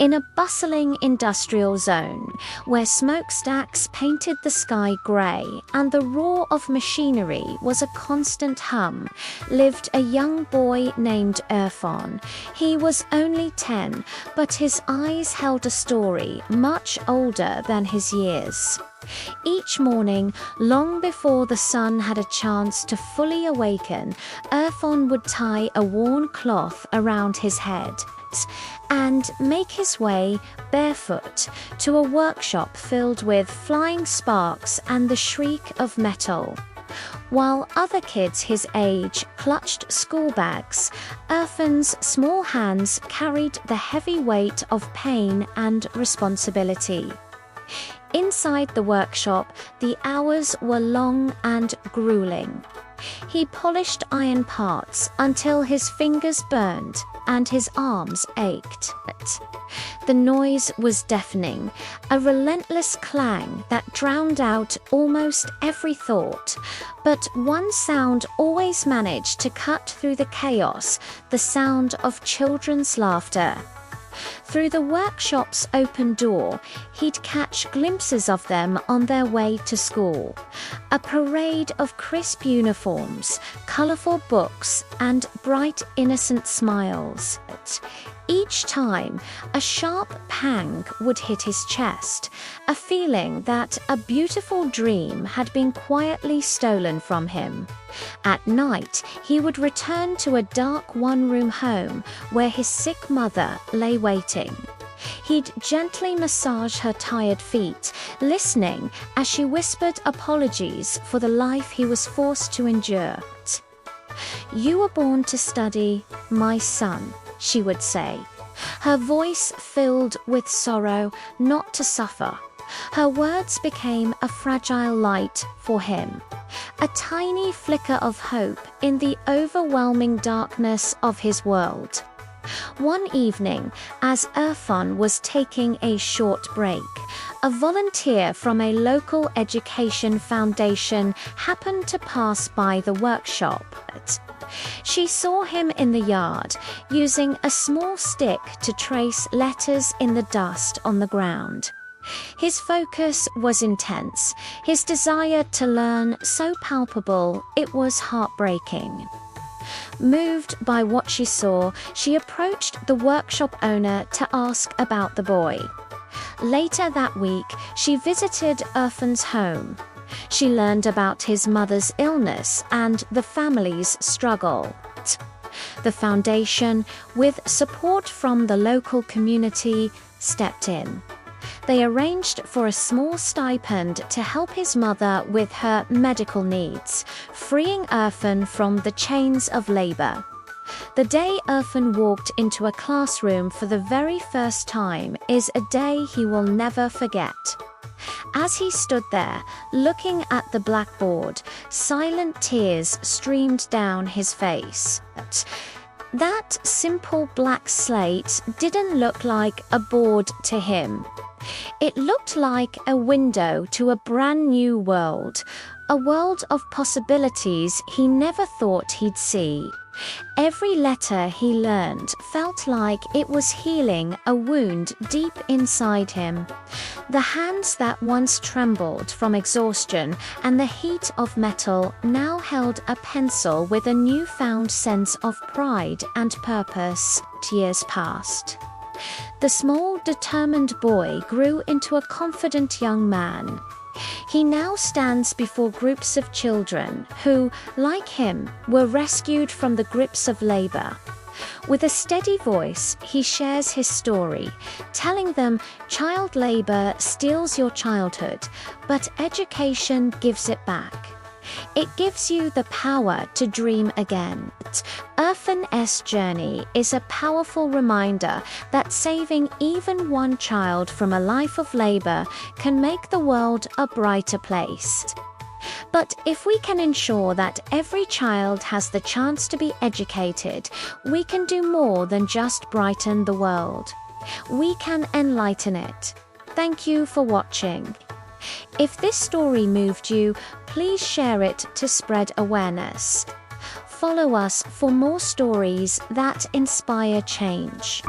in a bustling industrial zone where smokestacks painted the sky grey and the roar of machinery was a constant hum, lived a young boy named Irfan. He was only 10, but his eyes held a story much older than his years. Each morning, long before the sun had a chance to fully awaken, Irfan would tie a worn cloth around his head and make his way barefoot to a workshop filled with flying sparks and the shriek of metal. While other kids his age clutched school bags, Irfan's small hands carried the heavy weight of pain and responsibility. Inside the workshop, the hours were long and grueling. He polished iron parts until his fingers burned and his arms ached. The noise was deafening, a relentless clang that drowned out almost every thought. But one sound always managed to cut through the chaos, the sound of children's laughter. Through the workshop's open door, he'd catch glimpses of them on their way to school. A parade of crisp uniforms, colourful books, and bright, innocent smiles. Each time, a sharp pang would hit his chest, a feeling that a beautiful dream had been quietly stolen from him. At night, he would return to a dark one-room home where his sick mother lay waiting. He'd gently massage her tired feet, listening as she whispered apologies for the life he was forced to endure. "You were born to study, my son," she would say, her voice filled with sorrow, not to suffer. Her words became a fragile light for him, a tiny flicker of hope in the overwhelming darkness of his world. One evening, as Irfan was taking a short break, a volunteer from a local education foundation happened to pass by the workshop. She saw him in the yard, using a small stick to trace letters in the dust on the ground. His focus was intense, his desire to learn so palpable it was heartbreaking. Moved by what she saw, she approached the workshop owner to ask about the boy. Later that week, she visited Irfan's home. She learned about his mother's illness and the family's struggle. The foundation, with support from the local community, stepped in. They arranged for a small stipend to help his mother with her medical needs, freeing Irfan from the chains of labor. The day Irfan walked into a classroom for the very first time is a day he will never forget. As he stood there, looking at the blackboard, silent tears streamed down his face. That simple black slate didn't look like a board to him. It looked like a window to a brand new world, a world of possibilities he never thought he'd see. Every letter he learned felt like it was healing a wound deep inside him. The hands that once trembled from exhaustion and the heat of metal now held a pencil with a newfound sense of pride and purpose. Years passed. The small, determined boy grew into a confident young man. He now stands before groups of children who, like him, were rescued from the grips of labor. With a steady voice, he shares his story, telling them child labor steals your childhood, but education gives it back. It gives you the power to dream again. Irfan's journey is a powerful reminder that saving even one child from a life of labor can make the world a brighter place. But if we can ensure that every child has the chance to be educated, we can do more than just brighten the world. We can enlighten it. Thank you for watching. If this story moved you, please share it to spread awareness. Follow us for more stories that inspire change.